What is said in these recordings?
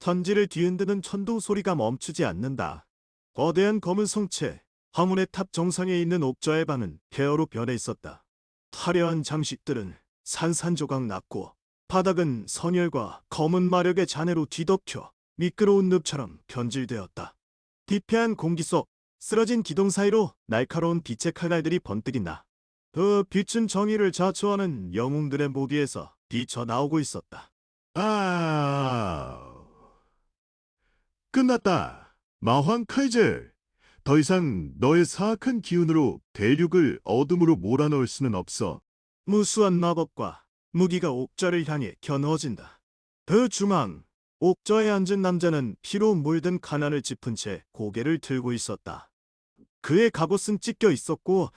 천지를 뒤흔드는 천둥 소리가 멈추지 않는다. 거대한 검은 성체, 황혼의 탑 정상에 있는 옥저의 방은 폐허로 변해 있었다. 화려한 장식들은 산산조각 났고 바닥은 선열과 검은 마력의 잔해로 뒤덮여 미끄러운 늪처럼 변질되었다. 피폐한 공기 속 쓰러진 기둥 사이로 날카로운 빛의 칼날들이 번뜩이나 그 빛은 정의를 자초하는 영웅들의 무기에서 비쳐나오고 있었다. 아, 끝났다. 마황 카이젤. 더 이상 너의 사악한 기운으로 대륙을 어둠으로 몰아넣을 수는 없어. 무수한 마법과 무기가 옥저를 향해 겨누어진다. 그 중앙, 옥저에 앉은 남자는 피로 물든 가난을 짚은 채 고개를 들고 있었다. 그의 갑옷은 찢겨 있었고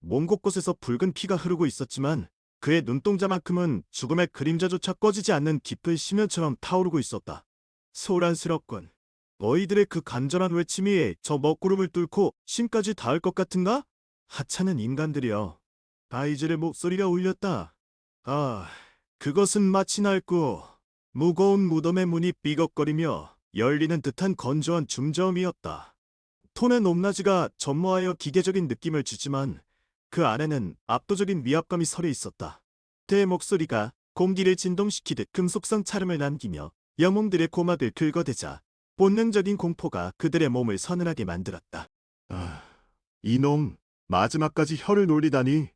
몸 곳곳에서 붉은 피가 흐르고 있었지만 그의 눈동자만큼은 죽음의 그림자조차 꺼지지 않는 깊은 심연처럼 타오르고 있었다. 소란스럽군. 너희들의 그 간절한 외침이 저 먹구름을 뚫고 심까지 닿을 것 같은가? 하찮은 인간들이여. 바이즐의 목소리가 울렸다. 아, 그것은 마치 낡고 무거운 무덤의 문이 삐걱거리며 열리는 듯한 건조한 중저음이었다. 톤의 높낮이가 전무하여 기계적인 느낌을 주지만 그 안에는 압도적인 위압감이 서려 있었다. 그의 목소리가 공기를 진동시키듯 금속성 차름을 남기며 영웅들의 고막을 긁어대자 본능적인 공포가 그들의 몸을 서늘하게 만들었다. 아, 이놈, 마지막까지 혀를 놀리다니.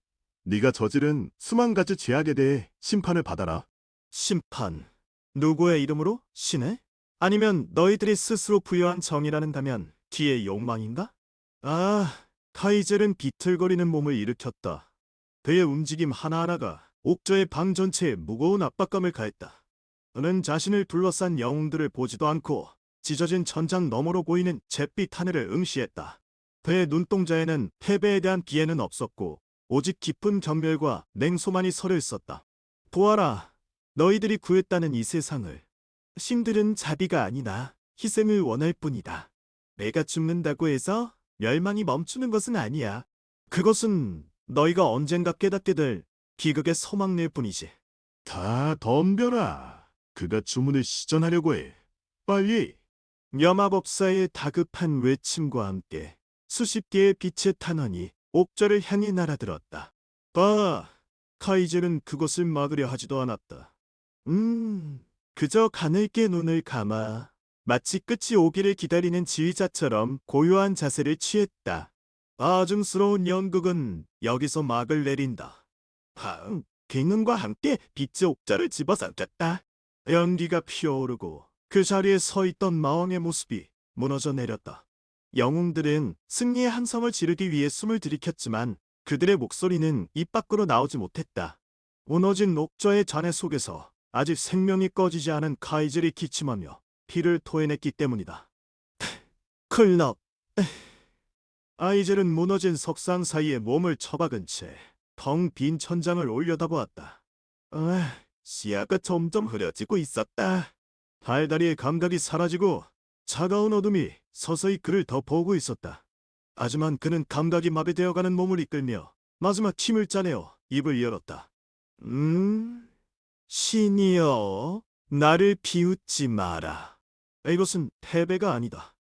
네가 저지른 수만 가지 죄악에 대해 심판을 받아라. 심판. 누구의 이름으로? 신의? 아니면 너희들이 스스로 부여한 정의라는다면 뒤의 욕망인가? 아, 카이젤은 비틀거리는 몸을 일으켰다. 그의 움직임 하나하나가 옥저의 방 전체에 무거운 압박감을 가했다. 그는 자신을 둘러싼 영웅들을 보지도 않고 찢어진 천장 너머로 보이는 잿빛 하늘을 응시했다. 그의 눈동자에는 패배에 대한 기회는 없었고 오직 깊은 경멸과 냉소만이 서려 있었다. 보아라, 너희들이 구했다는 이 세상을. 신들은 자비가 아니나 희생을 원할 뿐이다. 내가 죽는다고 해서 멸망이 멈추는 것은 아니야. 그것은 너희가 언젠가 깨닫게 될 비극의 소망일 뿐이지. 다 덤벼라. 그가 주문을 시전하려고 해. 빨리. 여마법사의 다급한 외침과 함께 수십 개의 빛의 탄원이 옥저를 향해 날아들었다. 봐, 카이젤은 그것을 막으려 하지도 않았다. 그저 가늘게 눈을 감아 마치 끝이 오기를 기다리는 지휘자처럼 고요한 자세를 취했다. 아중스러운 연극은 여기서 막을 내린다. 굉음과 함께 빛의 옥자를 집어삼켰다. 연기가 피어오르고 그 자리에 서 있던 마왕의 모습이 무너져 내렸다. 영웅들은 승리의 함성을 지르기 위해 숨을 들이켰지만 그들의 목소리는 입 밖으로 나오지 못했다. 무너진 옥저의 잔해 속에서 아직 생명이 꺼지지 않은 카이젤이 기침하며 피를 토해냈기 때문이다. 클럽. 아이젤은 무너진 석상 사이에 몸을 처박은 채 텅 빈 천장을 올려다보았다. 시야가 점점 흐려지고 있었다. 달다리의 감각이 사라지고 차가운 어둠이 서서히 그를 덮어오고 있었다. 하지만 그는 감각이 마비되어가는 몸을 이끌며 마지막 힘을 짜내어 입을 열었다. 신이여, 나를 비웃지 마라. 이것은 패배가 아니다.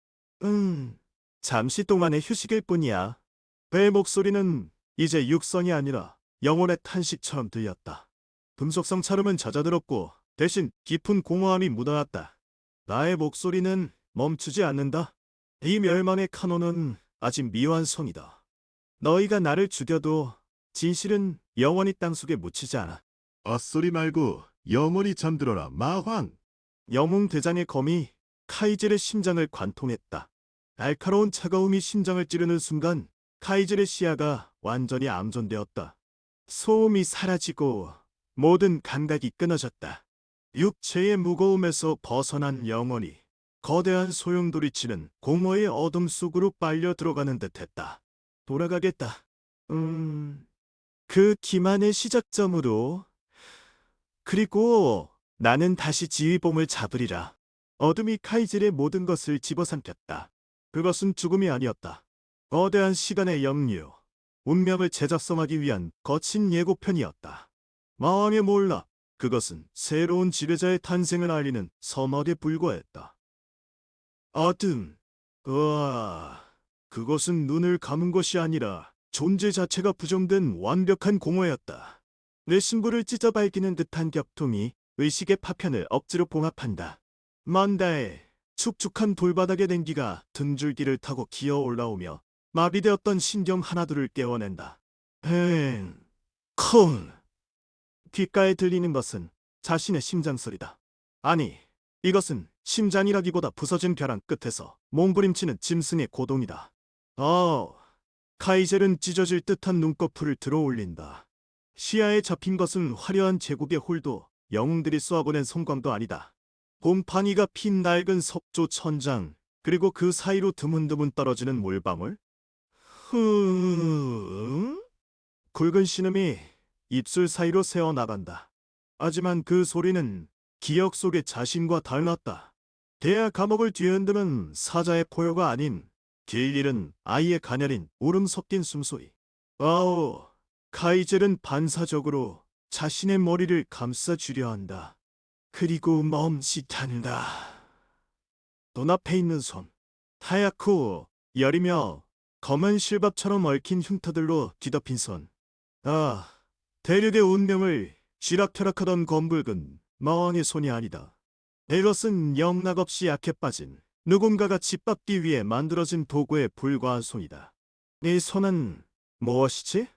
잠시 동안의 휴식일 뿐이야. 그의 목소리는 이제 육성이 아니라 영혼의 탄식처럼 들렸다. 금속성 차름은 잦아들었고 대신 깊은 공허함이 묻어났다. 나의 목소리는 멈추지 않는다. 이 멸망의 카논은 아직 미완성이다. 너희가 나를 죽여도 진실은 영원히 땅속에 묻히지 않아. 헛소리 말고 영원히 잠들어라, 마황. 영웅 대장의 검이 카이젤의 심장을 관통했다. 날카로운 차가움이 심장을 찌르는 순간 카이젤의 시야가 완전히 암전되었다. 소음이 사라지고 모든 감각이 끊어졌다. 육체의 무거움에서 벗어난 영혼이 거대한 소용돌이치는 공허의 어둠 속으로 빨려 들어가는 듯했다. 돌아가겠다. 그 기만의 시작점으로. 그리고 나는 다시 지휘봉을 잡으리라. 어둠이 카이젤의 모든 것을 집어삼켰다. 그것은 죽음이 아니었다. 거대한 시간의 역류, 운명을 제작성하기 위한 거친 예고편이었다. 마왕의 몰락, 그것은 새로운 지배자의 탄생을 알리는 서막에 불과했다. 어둠. 우와, 그것은 눈을 감은 것이 아니라 존재 자체가 부정된 완벽한 공허였다. 내 심부를 찢어 밝히는 듯한 격통이 의식의 파편을 억지로 봉합한다. 만다의 축축한 돌바닥의 냉기가 등줄기를 타고 기어 올라오며 마비되었던 신경 하나둘을 깨워낸다. 콩! 귓가에 들리는 것은 자신의 심장 소리다. 아니, 이것은 심장이라기보다 부서진 벼랑 끝에서 몸부림치는 짐승의 고동이다. 카이젤은 찢어질 듯한 눈꺼풀을 들어 올린다. 시야에 잡힌 것은 화려한 제국의 홀도 영웅들이 쏘아보낸 섬광도 아니다. 곰팡이가 핀 낡은 석조 천장, 그리고 그 사이로 드문드문 떨어지는 물방울? 굵은 신음이 입술 사이로 새어나간다. 하지만 그 소리는 기억 속의 자신과 달랐다. 대야 감옥을 뒤흔드는 사자의 포효가 아닌 길 잃은 아이의 가녀린 울음 섞인 숨소리. 카이젤은 반사적으로 자신의 머리를 감싸주려 한다. 그리고 멈칫한다. 눈앞에 있는 손, 하얗고 여리며 검은 실밥처럼 얽힌 흉터들로 뒤덮인 손. 대륙의 운명을 쥐락펴락하던 검붉은 마왕의 손이 아니다. 이것은 영락없이 약해 빠진 누군가가 짓밟기 위해 만들어진 도구에 불과한 손이다. 이 손은 무엇이지?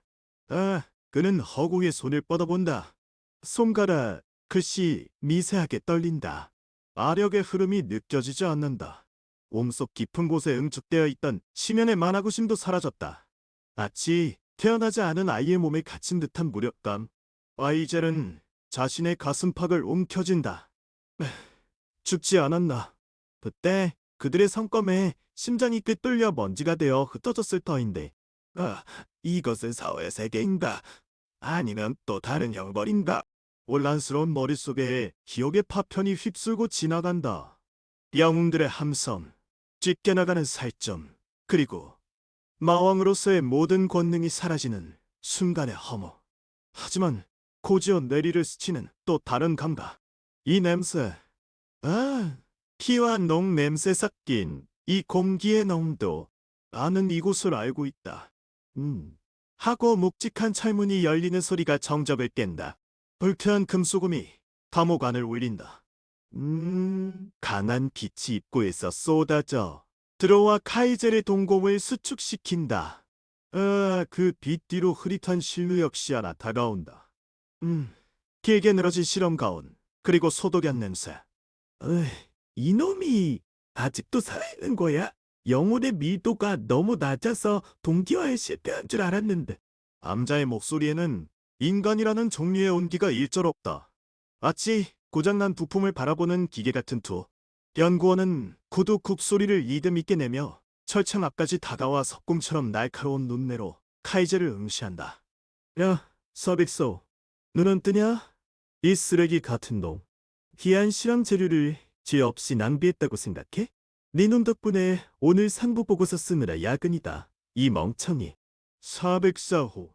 그는 허공에 손을 뻗어본다. 손가락 글씨 미세하게 떨린다. 아력의 흐름이 느껴지지 않는다. 몸속 깊은 곳에 응축되어 있던 심연의 만화구심도 사라졌다. 마치 태어나지 않은 아이의 몸에 갇힌 듯한 무력감. 아이젤은 자신의 가슴팍을 움켜쥔다. 죽지 않았나. 그때 그들의 성검에 심장이 꿰뚫려 먼지가 되어 흩어졌을 터인데, 이것은 사회 세계인가? 아니면 또 다른 형벌인가? 혼란스러운 머릿속에 기억의 파편이 휩쓸고 지나간다. 영웅들의 함성, 찢겨나가는 살점, 그리고 마왕으로서의 모든 권능이 사라지는 순간의 허무. 하지만 고지어 내리를 스치는 또 다른 감각. 이 냄새. 피와 농 냄새 섞인 이 공기의 농도. 나는 이곳을 알고 있다. 하고 묵직한 철문이 열리는 소리가 정적을 깬다. 불쾌한 금소금이 감옥 안을 울린다. 강한 빛이 입구에서 쏟아져 들어와 카이젤의 동공을 수축시킨다. 그 빛 뒤로 흐릿한 실루 역시 하나 다가온다. 길게 늘어진 실험 가운, 그리고 소독약 냄새. 이놈이 아직도 살아있는 거야? 영혼의 밀도가 너무 낮아서 동기화에 실패한 줄 알았는데. 암자의 목소리에는 인간이라는 종류의 온기가 일절 없다. 마치 고장난 부품을 바라보는 기계 같은 투. 연구원은 구두 굽소리를 리듬 있게 내며 철창 앞까지 다가와 석궁처럼 날카로운 눈매로 카이젤을 응시한다. 야, 서빅소, 눈은 뜨냐? 이 쓰레기 같은 놈. 귀한 실험 재료를 죄 없이 낭비했다고 생각해? 네 놈 덕분에 오늘 상부 보고서 쓰느라 야근이다. 이 멍청이. 404호.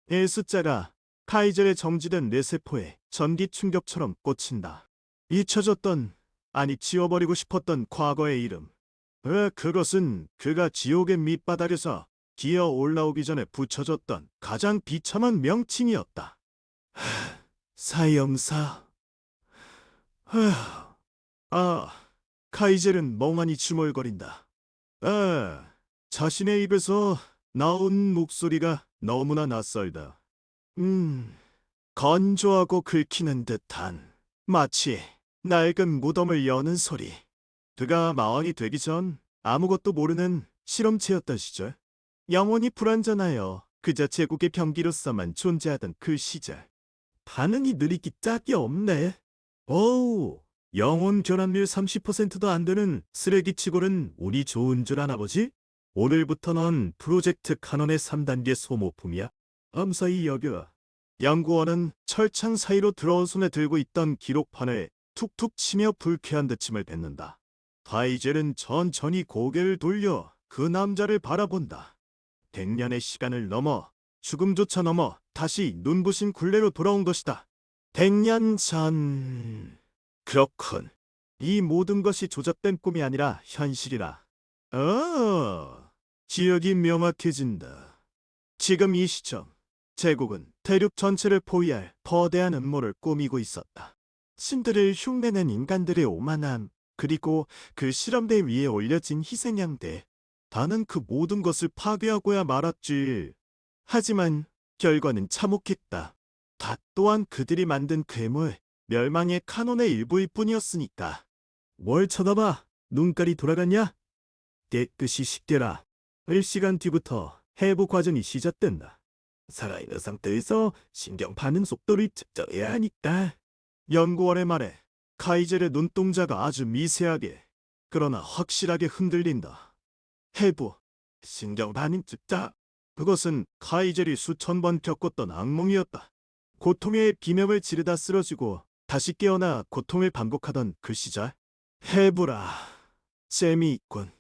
의 숫자가 카이젤의 정지된 뇌세포에 전기 충격처럼 꽂힌다. 잊혀졌던, 아니 지워버리고 싶었던 과거의 이름. 그것은 그가 지옥의 밑바닥에서 기어 올라오기 전에 붙여졌던 가장 비참한 명칭이었다. 사형사. 카이젤은 멍하니 주물거린다. 자신의 입에서 나온 목소리가 너무나 낯설다. 건조하고 긁히는 듯한, 마치 낡은 무덤을 여는 소리. 그가 마왕이 되기 전 아무것도 모르는 실험체였던 시절. 영혼이 불완전하여 그저 제국의 병기로서만 존재하던 그 시절. 반응이 느리기 짝이 없네. 영혼 교란율 30%도 안 되는 쓰레기치고는 운이 좋은 줄 아나 보지? 오늘부터 넌 프로젝트 카논의 3단계 소모품이야. 엄사히 여겨. 연구원은 철창 사이로 들어온 손에 들고 있던 기록판을 툭툭 치며 불쾌한 듯침을 뱉는다. 카이젤은 천천히 고개를 돌려 그 남자를 바라본다. 100년의 시간을 넘어, 죽음조차 넘어 다시 눈부신 굴레로 돌아온 것이다. 100년 전... 그렇군. 이 모든 것이 조작된 꿈이 아니라 현실이라. 지역이 명확해진다. 지금 이 시점, 제국은 대륙 전체를 포위할 거대한 음모를 꾸미고 있었다. 신들을 흉내낸 인간들의 오만함, 그리고 그 실험대 위에 올려진 희생양들. 나는 그 모든 것을 파괴하고야 말았지. 하지만 결과는 참혹했다. 다 또한 그들이 만든 괴물, 멸망의 카논의 일부일 뿐이었으니까. 뭘 쳐다봐? 눈깔이 돌아갔냐? 깨끗이 식대라. 1시간 뒤부터 회복 과정이 시작된다. 살아있는 상태에서 신경 반응 속도를 측정해야 하니까. 연구원의 말에 카이젤의 눈동자가 아주 미세하게, 그러나 확실하게 흔들린다. 해부, 신경 반응 측정. 그것은 카이젤이 수천 번 겪었던 악몽이었다. 고통의 비명을 지르다 쓰러지고 다시 깨어나 고통을 반복하던 그 시절. 해부라. 재미있군.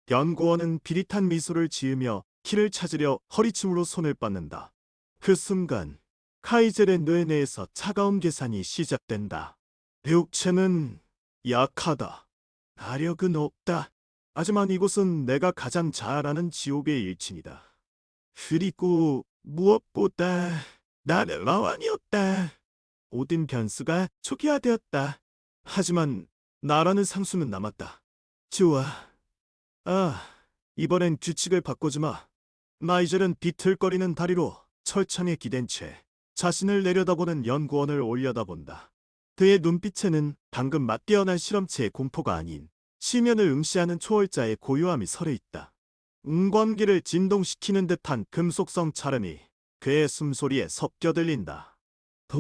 연구원은 비릿한 미소를 지으며 키를 찾으려 허리춤으로 손을 뻗는다. 그 순간 카이젤의 뇌내에서 차가운 계산이 시작된다. 육체는 약하다. 나력은 없다. 하지만 이곳은 내가 가장 잘 아는 지옥의 일층이다. 그리고 무엇보다 나는 마왕이었다. 모든 변수가 초기화되었다. 하지만 나라는 상수는 남았다. 좋아. 이번엔 규칙을 바꿔주마. 나이젤은 비틀거리는 다리로 철창에 기댄 채 자신을 내려다보는 연구원을 올려다본다. 그의 눈빛에는 방금 맞대어난 실험체의 공포가 아닌 시면을 응시하는 초월자의 고요함이 서려있다. 은관기를 진동시키는 듯한 금속성 차름이 그의 숨소리에 섞여 들린다.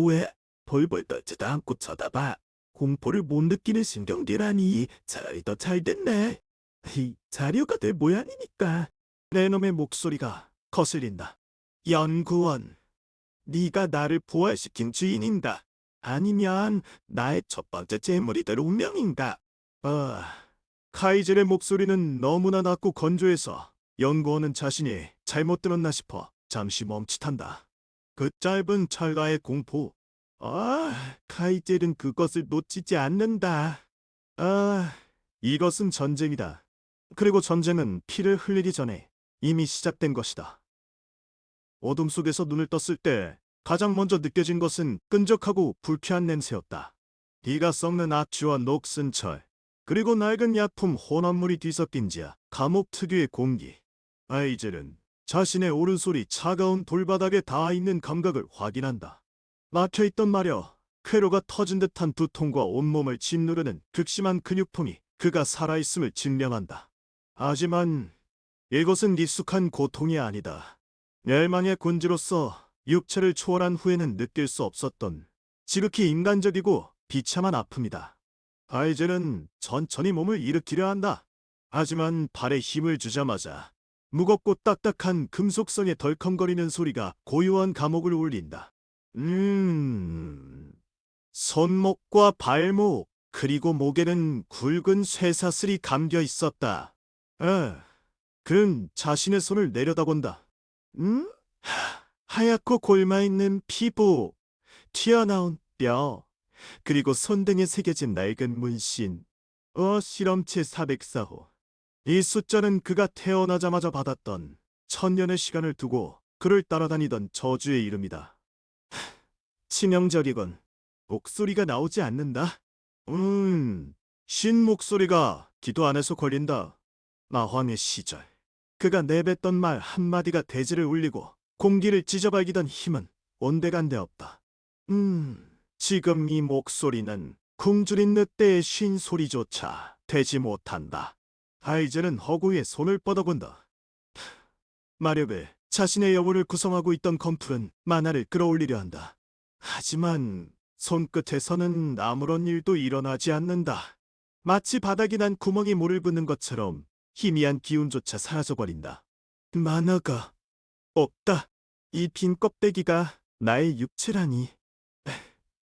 왜 벌벌 떨지도 않고 쳐다봐. 공포를 못 느끼는 신경들아니 차라리 더 잘 됐네. 자료가 될 모양이니까. 레놈의 목소리가 거슬린다. 연구원, 네가 나를 부활시킨 주인인가? 아니면 나의 첫 번째 재물이 될 운명인가? 카이젤의 목소리는 너무나 낮고 건조해서 연구원은 자신이 잘못 들었나 싶어 잠시 멈칫한다. 그 짧은 찰나의 공포. 카이젤은 그것을 놓치지 않는다. 이것은 전쟁이다. 그리고 전쟁은 피를 흘리기 전에 이미 시작된 것이다. 어둠 속에서 눈을 떴을 때 가장 먼저 느껴진 것은 끈적하고 불쾌한 냄새였다. 이가 썩는 악취와 녹슨 철, 그리고 낡은 약품 혼합물이 뒤섞인 지하 감옥 특유의 공기. 아이젤은 자신의 오른손이 차가운 돌바닥에 닿아 있는 감각을 확인한다. 막혀있던 마력, 쾌로가 터진 듯한 두통과 온몸을 짓누르는 극심한 근육통이 그가 살아있음을 증명한다. 하지만 이것은 익숙한 고통이 아니다. 멸망의 군주로서 육체를 초월한 후에는 느낄 수 없었던 지극히 인간적이고 비참한 아픔이다. 아이젤은 천천히 몸을 일으키려 한다. 하지만 발에 힘을 주자마자 무겁고 딱딱한 금속성의 덜컹거리는 소리가 고요한 감옥을 울린다. 손목과 발목, 그리고 목에는 굵은 쇠사슬이 감겨 있었다. 그는 자신의 손을 내려다본다. 하얗고 골마있는 피부, 튀어나온 뼈, 그리고 손등에 새겨진 낡은 문신. 실험체 404호. 이 숫자는 그가 태어나자마자 받았던 천년의 시간을 두고 그를 따라다니던 저주의 이름이다. 치명적이건. 목소리가 나오지 않는다. 신 목소리가 기도 안에서 걸린다. 마황의 시절, 그가 내뱉던 말 한마디가 대지를 울리고 공기를 찢어발기던 힘은 온데간데 없다. 지금 이 목소리는 굶주린 늑대의 쉰 소리조차 되지 못한다. 아이젤은 허구에 손을 뻗어본다. 마력을, 자신의 영혼을 구성하고 있던 검풀은 만화를 끌어올리려 한다. 하지만 손끝에서는 아무런 일도 일어나지 않는다. 마치 바닥이 난 구멍에 물을 붓는 것처럼 희미한 기운조차 사라져버린다. 만화가 없다. 이 빈 껍데기가 나의 육체라니.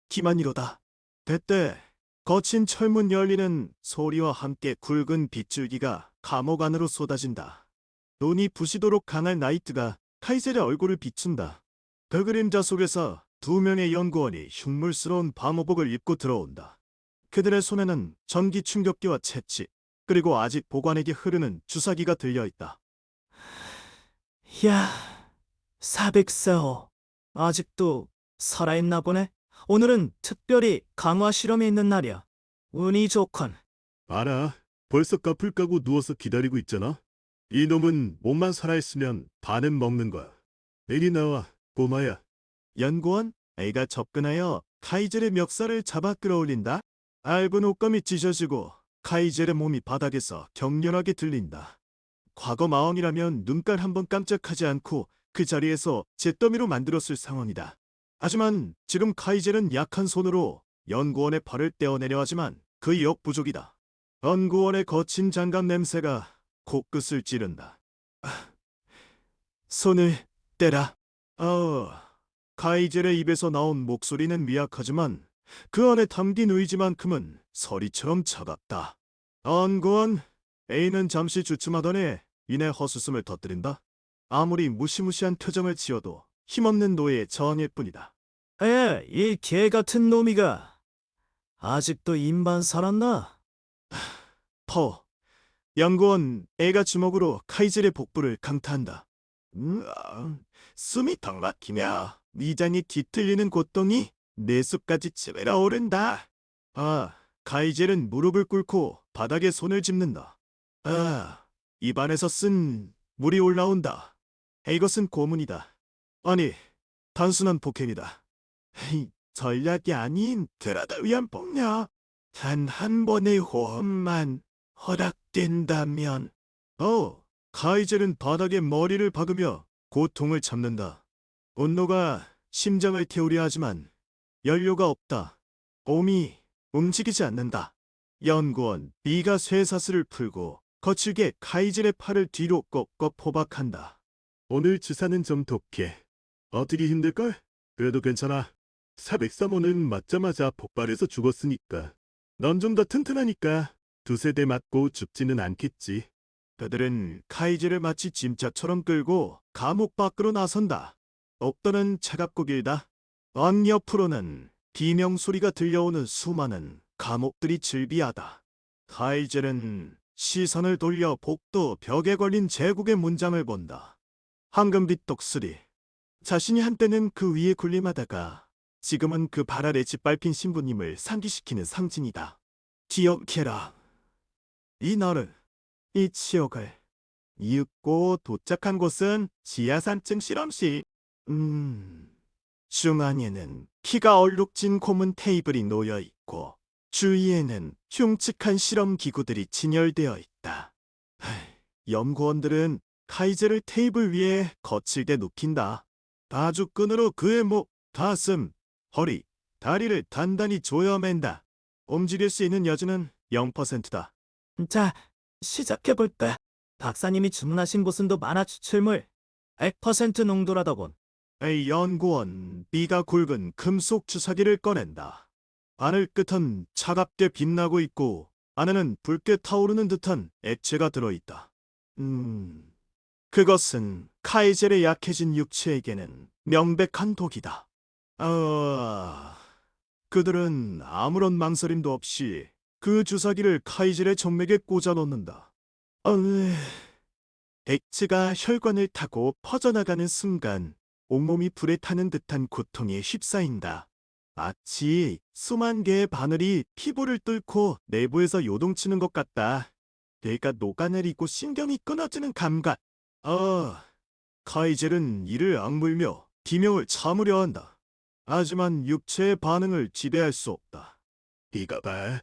기만이로다. 그때 거친 철문 열리는 소리와 함께 굵은 빗줄기가 감옥 안으로 쏟아진다. 눈이 부시도록 강한 나이트가 카이젤의 얼굴을 비춘다. 그 그림자 속에서 두 명의 연구원이 흉물스러운 방호복을 입고 들어온다. 그들의 손에는 전기 충격기와 채취, 그리고 아직 보관액이 흐르는 주사기가 들려 있다. 야, 404호. 아직도 살아있나 보네. 오늘은 특별히 강화 실험이 있는 날이야. 운이 좋군. 알아. 벌써 까풀 까고 누워서 기다리고 있잖아. 이놈은 몸만 살아있으면 반은 먹는 거야. 이리 나와, 꼬마야. 연구원 A가 접근하여 카이젤의 멱살을 잡아 끌어올린다. 얇은 옷감이 찢어지고 카이젤의 몸이 바닥에서 격렬하게 들린다. 과거 마왕이라면 눈깔 한번 깜짝하지 않고 그 자리에서 잿더미로 만들었을 상황이다. 하지만 지금 카이젤은 약한 손으로 연구원의 팔을 떼어내려 하지만 그 역부족이다. 연구원의 거친 장갑 냄새가 코끝을 찌른다. 손을 떼라. 카이젤의 입에서 나온 목소리는 미약하지만 그 안에 담긴 의지만큼은 서리처럼 차갑다. 연구원 A는 잠시 주춤하더니 이내 헛웃음을 터뜨린다. 아무리 무시무시한 표정을 지어도 힘없는 노예의 저항일 뿐이다. 이 개 같은 놈이가 아직도 인반 살았나? 연구원 A가 주먹으로 카이젤의 복부를 강타한다. 숨이 턱 막히며 위장이 뒤틀리는 고통이 내 숲까지 치밀어 오른다. 카이젤은 무릎을 꿇고 바닥에 손을 짚는다. 입안에서 쓴 물이 올라온다. 이것은 고문이다. 아니, 단순한 폭행이다. 전략이 아닌 드라다 위한 폭력. 단 한 번의 호흡만 허락된다면. 카이젤은 바닥에 머리를 박으며 고통을 참는다. 온도가 심장을 태우려 하지만 연료가 없다. 몸이 움직이지 않는다. 연구원 B가 쇠사슬을 풀고 거칠게 카이젤의 팔을 뒤로 꺾어 포박한다. 오늘 주사는 좀 독해. 어떻게 힘들걸? 그래도 괜찮아. 403호는 맞자마자 폭발해서 죽었으니까. 넌 좀 더 튼튼하니까 두세 대 맞고 죽지는 않겠지. 그들은 카이젤을 마치 짐짝처럼 끌고 감옥 밖으로 나선다. 옥도는 차갑고 길다. 언 옆으로는 비명소리가 들려오는 수많은 감옥들이 즐비하다. 카이젤은 시선을 돌려 복도 벽에 걸린 제국의 문장을 본다. 황금빛 독수리. 자신이 한때는 그 위에 군림하다가 지금은 그 발 아래 짓밟힌 신부님을 상기시키는 상징이다. 기억해라. 이 너를, 이 치욕을. 이윽고 도착한 곳은 지하산층 실험실. 중앙에는 키가 얼룩진 고문 테이블이 놓여 있고 주위에는 흉측한 실험 기구들이 진열되어 있다. 연구원들은 카이젤을 테이블 위에 거칠게 눕힌다. 바주끈으로 그의 목, 가슴, 허리, 다리를 단단히 조여맨다. 움직일 수 있는 여지는 0%다. 자, 시작해볼까? 박사님이 주문하신 곳은 많아 추출물 100% 농도라더군. 연구원 B가 굵은 금속 주사기를 꺼낸다. 바늘 끝은 차갑게 빛나고 있고 안에는 붉게 타오르는 듯한 액체가 들어있다. 그것은 카이젤의 약해진 육체에게는 명백한 독이다. 그들은 아무런 망설임도 없이 그 주사기를 카이젤의 정맥에 꽂아 놓는다. 액체가 혈관을 타고 퍼져나가는 순간 온몸이 불에 타는 듯한 고통에 휩싸인다. 마치 수만 개의 바늘이 피부를 뚫고 내부에서 요동치는 것 같다. 뇌가 녹아내리고 신경이 끊어지는 감각. 카이젤은 이를 악물며 비명을 참으려 한다. 하지만 육체의 반응을 지배할 수 없다. 이거 봐.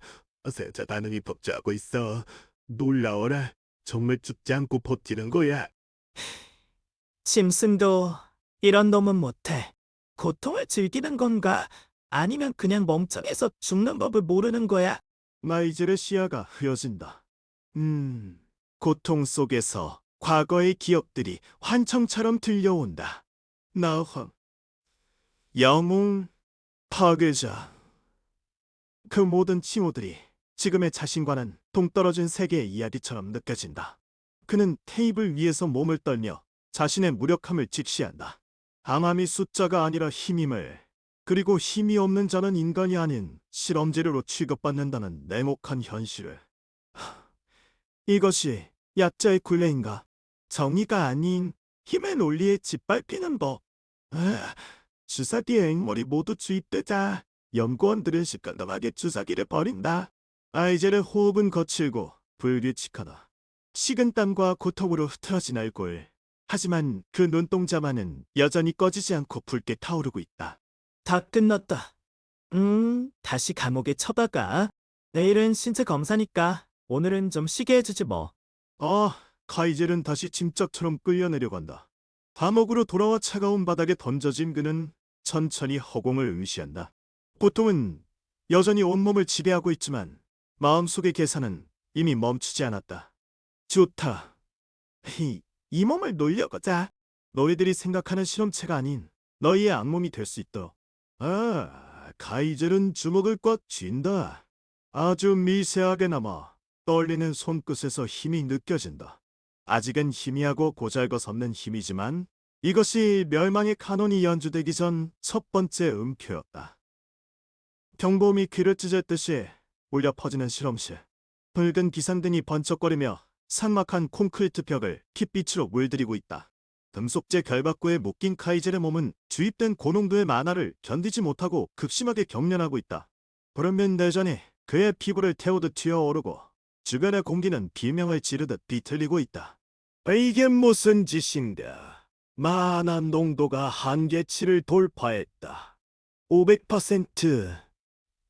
세자 반응이 복잡하고 있어. 놀라워라. 정말 죽지 않고 버티는 거야. 짐승도 이런 놈은 못해. 고통을 즐기는 건가? 아니면 그냥 멍청해서 죽는 법을 모르는 거야? 마이젤의 시야가 흐려진다. 고통 속에서 과거의 기억들이 환청처럼 들려온다. 나황, 영웅, 파괴자. 그 모든 칭호들이 지금의 자신과는 동떨어진 세계의 이야기처럼 느껴진다. 그는 테이블 위에서 몸을 떨며 자신의 무력함을 직시한다. 강함이 숫자가 아니라 힘임을 그리고 힘이 없는 자는 인간이 아닌 실험재료로 취급받는다는 냉혹한 현실을. 이것이 약자의 굴레인가? 정의가 아닌 힘의 논리에 짓밟히는 법. 주사기의 앵물이 모두 주입되자 연구원들은 시큰둥하게 주사기를 버린다. 아이젤의 호흡은 거칠고 불규칙하다. 식은땀과 고통으로 흐트러진 얼굴. 하지만 그 눈동자만은 여전히 꺼지지 않고 붉게 타오르고 있다. 다 끝났다. 다시 감옥에 처박아. 내일은 신체 검사니까 오늘은 좀 쉬게 해주지 뭐. 카이젤은 다시 짐짝처럼 끌려내려간다. 감옥으로 돌아와 차가운 바닥에 던져진 그는 천천히 허공을 의시한다. 고통은 여전히 온몸을 지배하고 있지만 마음속의 계산은 이미 멈추지 않았다. 좋다. 이 몸을 놀려보자. 너희들이 생각하는 실험체가 아닌 너희의 악몽이 될 수 있도록. 카이젤은 주먹을 꽉 쥔다. 아주 미세하게나마 떨리는 손끝에서 힘이 느껴진다. 아직은 희미하고 고잘것없는 힘이지만 이것이 멸망의 카논이 연주되기 전 첫 번째 음표였다. 경보음이 귀를 찢었듯이 울려 퍼지는 실험실. 붉은 기상등이 번쩍거리며 삭막한 콘크리트 벽을 핏빛으로 물들이고 있다. 금속재 결박구에 묶인 카이젤의 몸은 주입된 고농도의 만화를 견디지 못하고 극심하게 경련하고 있다. 불은민 내전이 그의 피부를 태우듯 튀어오르고 주변의 공기는 비명을 지르듯 비틀리고 있다. 이게 무슨 짓인가? 만화 농도가 한계치를 돌파했다. 500%,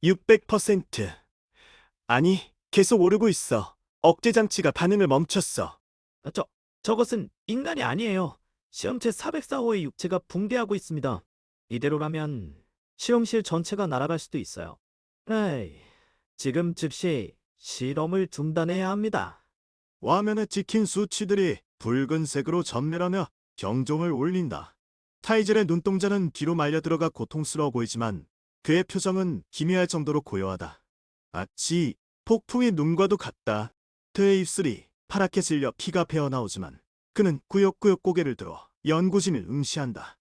600%. 아니, 계속 오르고 있어. 억제 장치가 반응을 멈췄어. 저것은 인간이 아니에요. 실험체 404호의 육체가 붕괴하고 있습니다. 이대로라면 실험실 전체가 날아갈 수도 있어요. 지금 즉시 실험을 중단해야 합니다. 화면에 찍힌 수치들이 붉은색으로 전멸하며 경종을 울린다. 타이젤의 눈동자는 뒤로 말려 들어가 고통스러워 보이지만 그의 표정은 기묘할 정도로 고요하다. 마치 폭풍의 눈과도 같다. 그의 입술이 파랗게 질려 피가 배어나오지만 그는 꾸역꾸역 고개를 들어 연구진을 응시한다.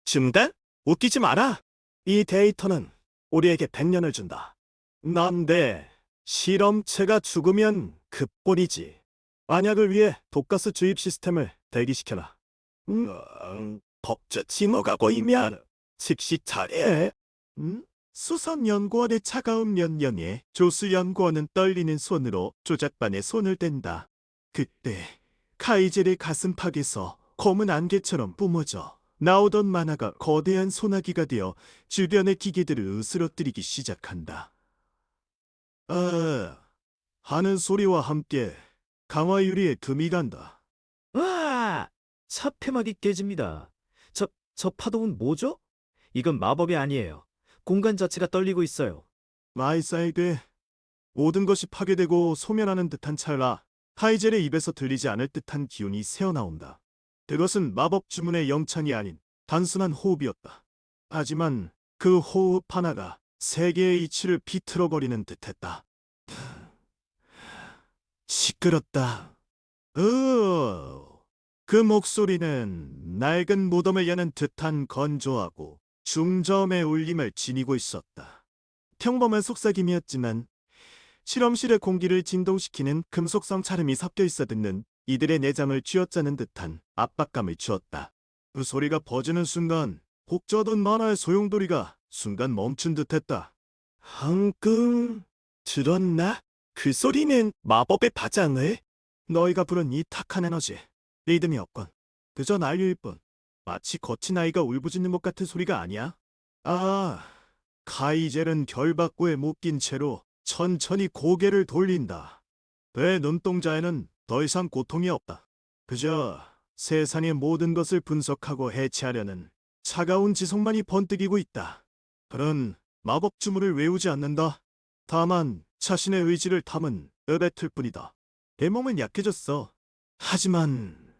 중단? 웃기지 마라. 이 데이터는 우리에게 100년을 준다. 난데 실험체가 죽으면 급본이지. 만약을 위해 독가스 주입 시스템을 대기시켜라. 법적 징후가 보이면 즉시 처리해. 수선 연구원의 차가운 면령에 조수 연구원은 떨리는 손으로 조작반에 손을 댄다. 그때 카이젤의 가슴팍에서 검은 안개처럼 뿜어져 나오던 만화가 거대한 소나기가 되어 주변의 기계들을 으스러뜨리기 시작한다. 하는 소리와 함께 강화 유리에 금이 간다. 와! 차폐막이 깨집니다. 저 파동은 뭐죠? 이건 마법이 아니에요. 공간 자체가 떨리고 있어요. 마이사이드, 모든 것이 파괴되고 소멸하는 듯한 찰나 카이젤의 입에서 들리지 않을 듯한 기운이 새어나온다. 그것은 마법 주문의 영창이 아닌 단순한 호흡이었다. 하지만 그 호흡 하나가 세계의 이치를 비틀어버리는 듯했다. 시끄럽다. 그 목소리는 낡은 무덤을 여는 듯한 건조하고 중저음의 울림을 지니고 있었다. 평범한 속삭임이었지만 실험실의 공기를 진동시키는 금속성 차름이 섞여 있어 듣는 이들의 내장을 쥐어짜는 듯한 압박감을 주었다. 그 소리가 퍼지는 순간 혹저던 만화의 소용돌이가 순간 멈춘 듯했다. 방금 들었나? 그 소리는 마법의 파장을? 너희가 부른 이 탁한 에너지, 리듬이 없건 그저 난리일 뿐. 마치 거친 아이가 울부짖는 것 같은 소리가 아니야? 카이젤은 결박구에 묶인 채로 천천히 고개를 돌린다. 그의 눈동자에는 더 이상 고통이 없다. 그저 세상의 모든 것을 분석하고 해체하려는 차가운 지성만이 번뜩이고 있다. 그는 마법 주문을 외우지 않는다. 다만 자신의 의지를 담은 으뱉을 뿐이다. 내 몸은 약해졌어. 하지만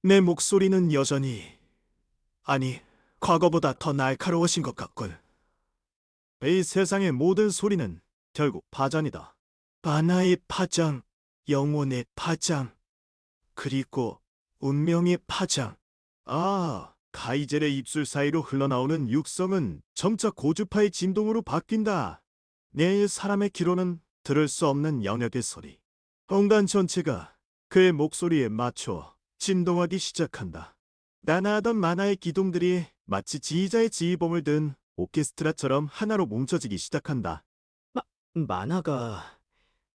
내 목소리는 여전히, 아니, 과거보다 더 날카로워진 것 같군. 이 세상의 모든 소리는 결국 파장이다. 만화의 파장, 영혼의 파장, 그리고 운명의 파장. 카이젤의 입술 사이로 흘러나오는 육성은 점차 고주파의 진동으로 바뀐다. 내 사람의 귀로는 들을 수 없는 영역의 소리. 공간 전체가 그의 목소리에 맞춰 진동하기 시작한다. 나나하던 만화의 기둥들이 마치 지휘자의 지휘봉을 든 오케스트라처럼 하나로 뭉쳐지기 시작한다. 만화가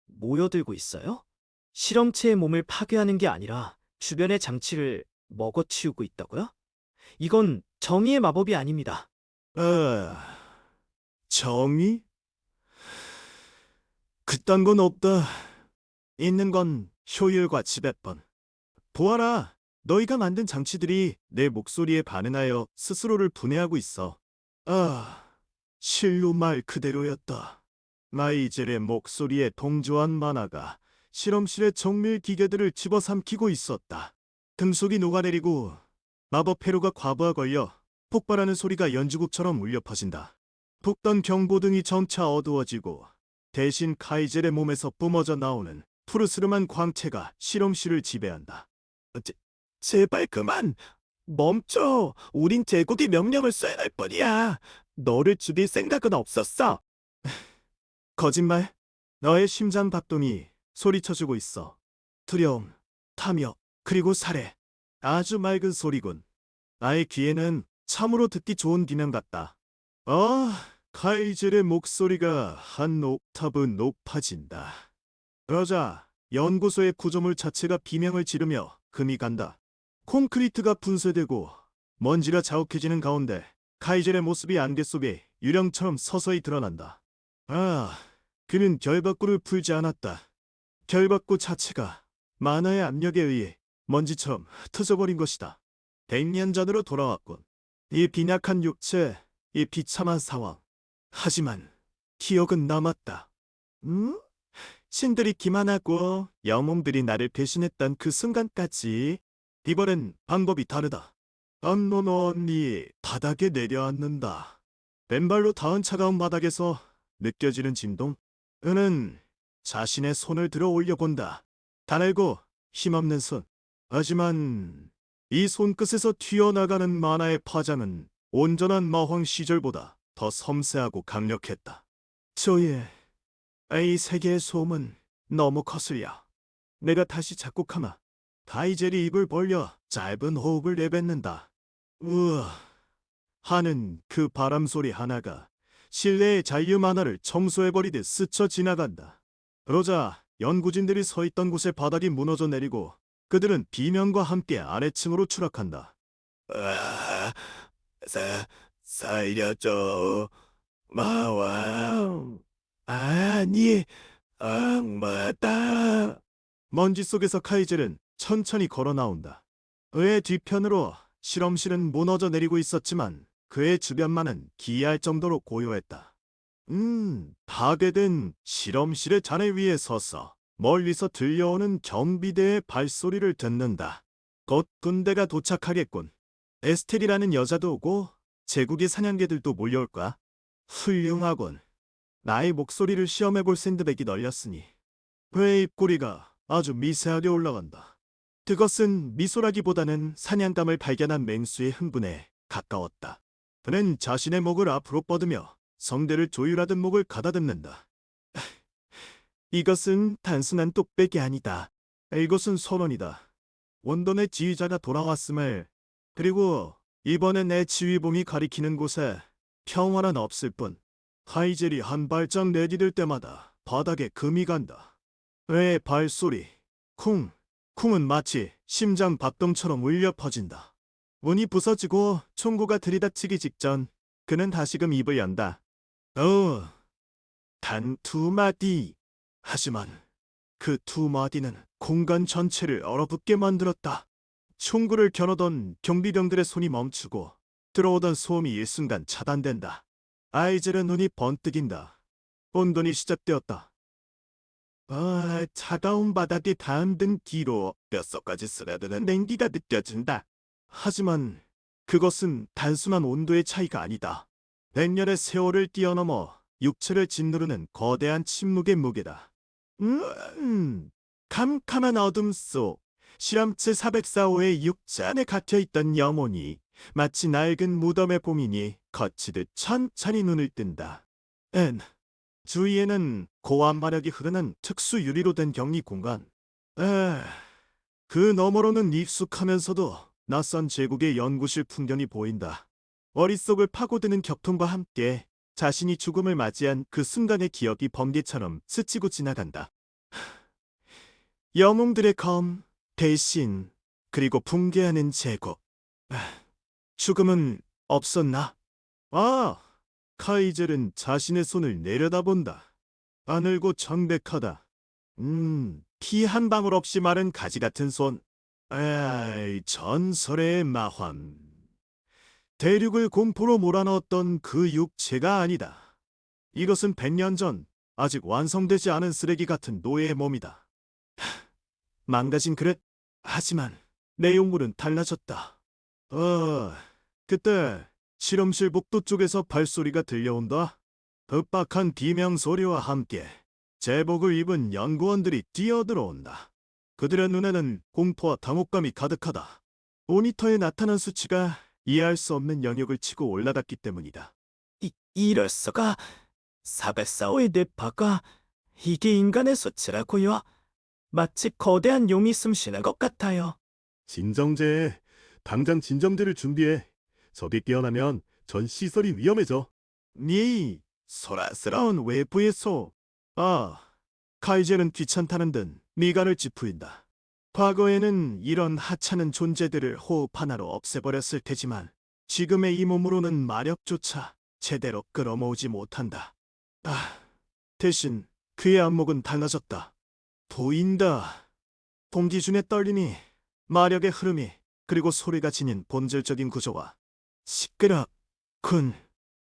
모여들고 있어요? 실험체의 몸을 파괴하는 게 아니라 주변의 장치를 먹어치우고 있다고요? 이건 정의의 마법이 아닙니다. 정의? 그딴 건 없다. 있는 건 효율과 지배뿐. 보아라, 너희가 만든 장치들이 내 목소리에 반응하여 스스로를 분해하고 있어. 실로 말 그대로였다. 마이젤의 목소리에 동조한 만화가 실험실의 정밀 기계들을 집어삼키고 있었다. 금속이 녹아내리고 마법 회로가 과부하 걸려 폭발하는 소리가 연주곡처럼 울려 퍼진다. 붓던 경보등이 점차 어두워지고 대신 카이젤의 몸에서 뿜어져 나오는 푸르스름한 광채가 실험실을 지배한다. 제발 그만! 멈춰! 우린 제국이 명령을 써야 할 뿐이야. 너를 죽일 생각은 없었어. 거짓말. 너의 심장 박동이 소리쳐주고 있어. 두려움, 탐욕, 그리고 살해. 아주 맑은 소리군. 나의 귀에는 참으로 듣기 좋은 비명 같다. 카이젤의 목소리가 한 옥타브 높아진다. 그러자 연구소의 구조물 자체가 비명을 지르며 금이 간다. 콘크리트가 분쇄되고 먼지가 자욱해지는 가운데 카이젤의 모습이 안개 속에 유령처럼 서서히 드러난다. 그는 결박구를 풀지 않았다. 결박구 자체가 만화의 압력에 의해 먼지처럼 흩어져버린 것이다. 100년 전으로 돌아왔군. 이 빈약한 육체, 이 비참한 상황. 하지만 기억은 남았다. 신들이 기만하고 영웅들이 나를 배신했던 그 순간까지. 이번엔 방법이 다르다. 암노노 언니 바닥에 내려앉는다. 맨발로 닿은 차가운 바닥에서 느껴지는 진동. 은은 자신의 손을 들어 올려본다. 가늘고 힘없는 손. 하지만 이 손끝에서 튀어나가는 만화의 파장은 온전한 마황 시절보다 더 섬세하고 강력했다. 이 세계의 소음은 너무 거슬려. 내가 다시 작곡하마. 카이젤이 입을 벌려 짧은 호흡을 내뱉는다. 우와. 하는 그 바람소리 하나가 실내의 잔류 만화를 청소해버리듯 스쳐 지나간다. 그러자 연구진들이 서 있던 곳의 바닥이 무너져 내리고 그들은 비명과 함께 아래층으로 추락한다. 살려줘. 마왕. 아니, 악마다. 먼지 속에서 카이젤은 천천히 걸어 나온다. 그의 뒤편으로 실험실은 무너져 내리고 있었지만 그의 주변만은 기이할 정도로 고요했다. 파괴된 실험실의 잔해 위에 서서 멀리서 들려오는 경비대의 발소리를 듣는다. 곧 군대가 도착하겠군. 에스텔이라는 여자도 오고 제국의 사냥개들도 몰려올 거야. 훌륭하군. 나의 목소리를 시험해볼 샌드백이 널렸으니 그의 입꼬리가 아주 미세하게 올라간다. 그것은 미소라기보다는 사냥감을 발견한 맹수의 흥분에 가까웠다. 그는 자신의 목을 앞으로 뻗으며 성대를 조율하듯 목을 가다듬는다. 이것은 단순한 똑배기 아니다. 이것은 선언이다. 원돈의 지휘자가 돌아왔음을, 그리고 이번에 내 지휘봉이 가리키는 곳에 평화는 없을 뿐. 카이젤이 한 발짝 내디딜 때마다 바닥에 금이 간다. 의 발소리, 쿵, 쿵은 마치 심장 박동처럼 울려 퍼진다. 문이 부서지고 총구가 들이닥치기 직전 그는 다시금 입을 연다. 단 두 마디. 하지만 그 두 마디는 공간 전체를 얼어붙게 만들었다. 총구를 겨누던 경비병들의 손이 멈추고 들어오던 소음이 일순간 차단된다. 아이젤의 눈이 번뜩인다. 혼돈이 시작되었다. 차가운 바닥에 닿은 뒤로 뼛속까지 스며드는 냉기가 느껴진다. 하지만 그것은 단순한 온도의 차이가 아니다. 백년의 세월을 뛰어넘어 육체를 짓누르는 거대한 침묵의 무게다. 캄캄한 어둠 속 실험체 404호의 육체 안에 갇혀있던 영혼이 마치 낡은 무덤의 봉인이 거치듯 천천히 눈을 뜬다. 주위에는 고압 마력이 흐르는 특수 유리로 된 격리 공간. 그 너머로는 익숙하면서도 낯선 제국의 연구실 풍경이 보인다. 머릿속을 파고드는 격통과 함께 자신이 죽음을 맞이한 그 순간의 기억이 번개처럼 스치고 지나간다. 영웅들의 검, 대신, 그리고 붕괴하는 제국. 죽음은 없었나? 카이젤은 자신의 손을 내려다본다. 가늘고 정백하다. 피 한 방울 없이 마른 가지 같은 손. 전설의 마환. 대륙을 공포로 몰아넣었던 그 육체가 아니다. 이것은 100년 전 아직 완성되지 않은 쓰레기 같은 노예의 몸이다. 망가진 그릇. 하지만 내용물은 달라졌다. 그때 실험실 복도 쪽에서 발소리가 들려온다. 급박한 비명 소리와 함께 제복을 입은 연구원들이 뛰어들어온다. 그들의 눈에는 공포와 당혹감이 가득하다. 모니터에 나타난 수치가 이해할 수 없는 영역을 치고 올라갔기 때문이다. 이럴 수가. 404호의 뇌파가 이게 인간의 수치라고요? 마치 거대한 용이 숨쉬는 것 같아요. 진정제, 당장 진정제를 준비해. 적이 깨어나면 전 시설이 위험해져. 네 소란스러운 외부의 소. 카이젤은 귀찮다는 듯 미간을 찌푸린다. 과거에는 이런 하찮은 존재들을 호흡 하나로 없애버렸을 테지만 지금의 이 몸으로는 마력조차 제대로 끌어모으지 못한다. 대신 그의 안목은 달라졌다. 보인다. 공기중에 떨림이, 마력의 흐름이, 그리고 소리가 지닌 본질적인 구조와 시끄럽군.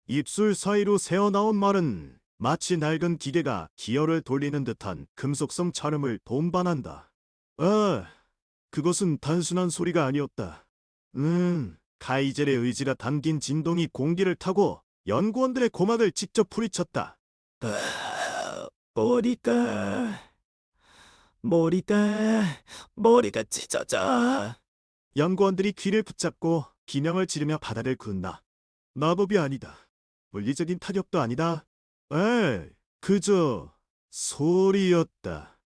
입술 사이로 새어나온 말은 마치 낡은 기계가 기어를 돌리는 듯한 금속성 charm을 동반한다. 그것은 단순한 소리가 아니었다. 카이젤의 의지가 담긴 진동이 공기를 타고 연구원들의 고막을 직접 부리쳤다. 머리가 찢어져. 연구원들이 귀를 붙잡고 비명을 지르며 바닥을 긋는다. 마법이 아니다. 물리적인 타격도 아니다. 그저 소리였다.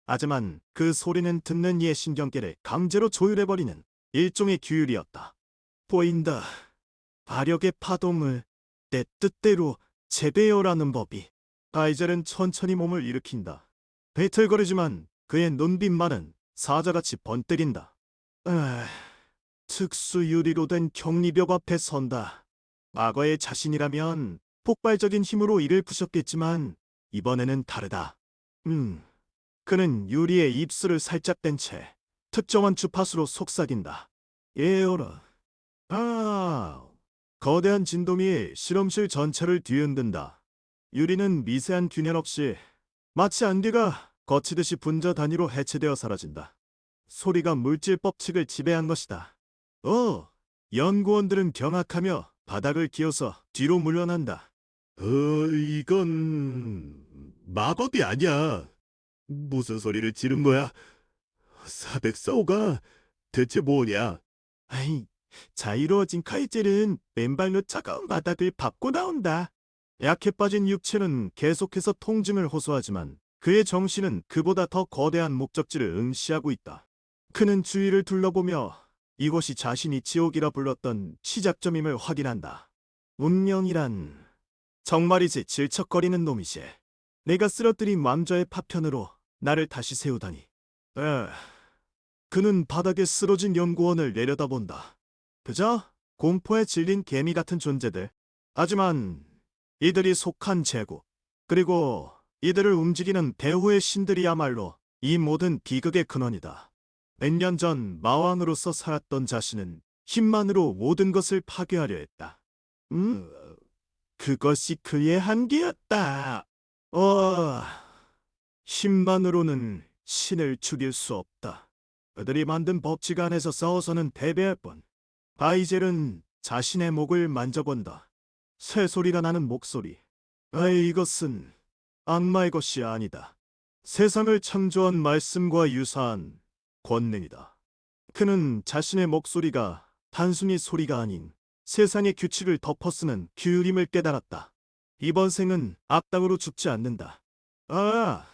하지만 그 소리는 듣는 이의 신경계를 강제로 조율해버리는 일종의 규율이었다. 보인다. 마력의 파동을 내 뜻대로 재배열하는 법이. 카이젤은 천천히 몸을 일으킨다. 배틀거리지만 그의 눈빛만은 사자같이 번때린다. 특수 유리로 된 격리벽 앞에 선다. 과거의 자신이라면 폭발적인 힘으로 이를 부셨겠지만 이번에는 다르다. 그는 유리의 입술을 살짝 댄 채 특정한 주파수로 속삭인다. 예어라. 거대한 진동이 실험실 전체를 뒤흔든다. 유리는 미세한 균열 없이 마치 안개가 거치듯이 분자 단위로 해체되어 사라진다. 소리가 물질 법칙을 지배한 것이다. 연구원들은 경악하며 바닥을 기어서 뒤로 물러난다. 이건 마법이 아니야. 무슨 소리를 지른 거야? 404호가 대체 뭐냐? 자유로워진 카이젤은 맨발로 차가운 바닥을 밟고 나온다. 약해 빠진 육체는 계속해서 통증을 호소하지만 그의 정신은 그보다 더 거대한 목적지를 응시하고 있다. 그는 주위를 둘러보며 이곳이 자신이 지옥이라 불렀던 시작점임을 확인한다. 운명이란 정말이지 질척거리는 놈이지. 내가 쓰러뜨린 왕좌의 파편으로 나를 다시 세우다니. 그는 바닥에 쓰러진 연구원을 내려다본다. 그저 공포에 질린 개미 같은 존재들. 하지만 이들이 속한 제국, 그리고 이들을 움직이는 배후의 신들이야말로 이 모든 비극의 근원이다. 몇 년 전 마왕으로서 살았던 자신은 힘만으로 모든 것을 파괴하려 했다. 그것이 그의 한계였다. 힘만으로는 신을 죽일 수 없다. 그들이 만든 법칙 안에서 싸워서는 패배할 뿐. 바이젤은 자신의 목을 만져본다. 새소리가 나는 목소리. 이것은 악마의 것이 아니다. 세상을 창조한 말씀과 유사한 권능이다. 그는 자신의 목소리가 단순히 소리가 아닌 세상의 규칙을 덮어쓰는 규율임을 깨달았다. 이번 생은 악당으로 죽지 않는다. 아,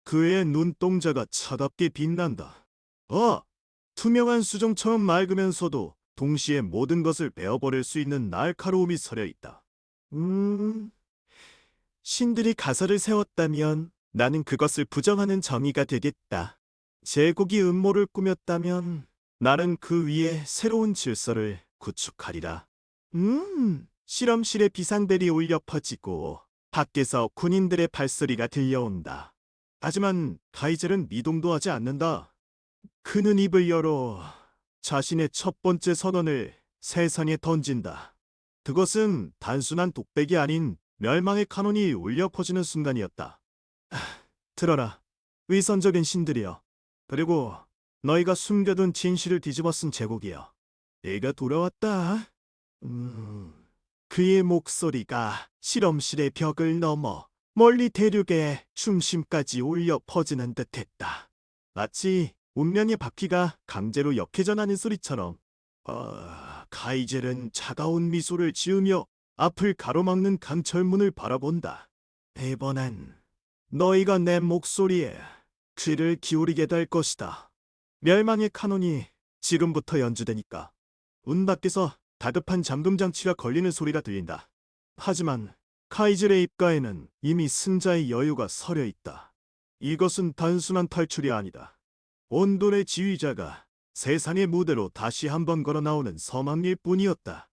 그의 눈동자가 차갑게 빛난다. 투명한 수정처럼 맑으면서도 동시에 모든 것을 베어버릴 수 있는 날카로움이 서려 있다. 신들이 가설을 세웠다면 나는 그것을 부정하는 정의가 되겠다. 제국이 음모를 꾸몄다면 나는 그 위에 새로운 질서를 구축하리라. 실험실에 비상벨이 울려 퍼지고 밖에서 군인들의 발소리가 들려온다. 하지만 가이젤은 미동도 하지 않는다. 그는 입을 열어 자신의 첫 번째 선언을 세상에 던진다. 그것은 단순한 독백이 아닌 멸망의 카논이 울려 퍼지는 순간이었다. 들어라, 위선적인 신들이여. 그리고 너희가 숨겨둔 진실을 뒤집어 쓴 제국이여. 내가 돌아왔다. 그의 목소리가 실험실의 벽을 넘어 멀리 대륙의 중심까지 울려 퍼지는 듯했다. 마치 운명의 바퀴가 강제로 역회전하는 소리처럼. 가이젤은 차가운 미소를 지으며 앞을 가로막는 강철문을 바라본다. 이번엔 너희가 내 목소리에 귀를 기울이게 될 것이다. 멸망의 카논이 지금부터 연주되니까. 문 밖에서 다급한 잠금 장치가 걸리는 소리가 들린다. 하지만 카이젤의 입가에는 이미 승자의 여유가 서려 있다. 이것은 단순한 탈출이 아니다. 온돈의 지휘자가 세상의 무대로 다시 한번 걸어 나오는 서막일 뿐이었다.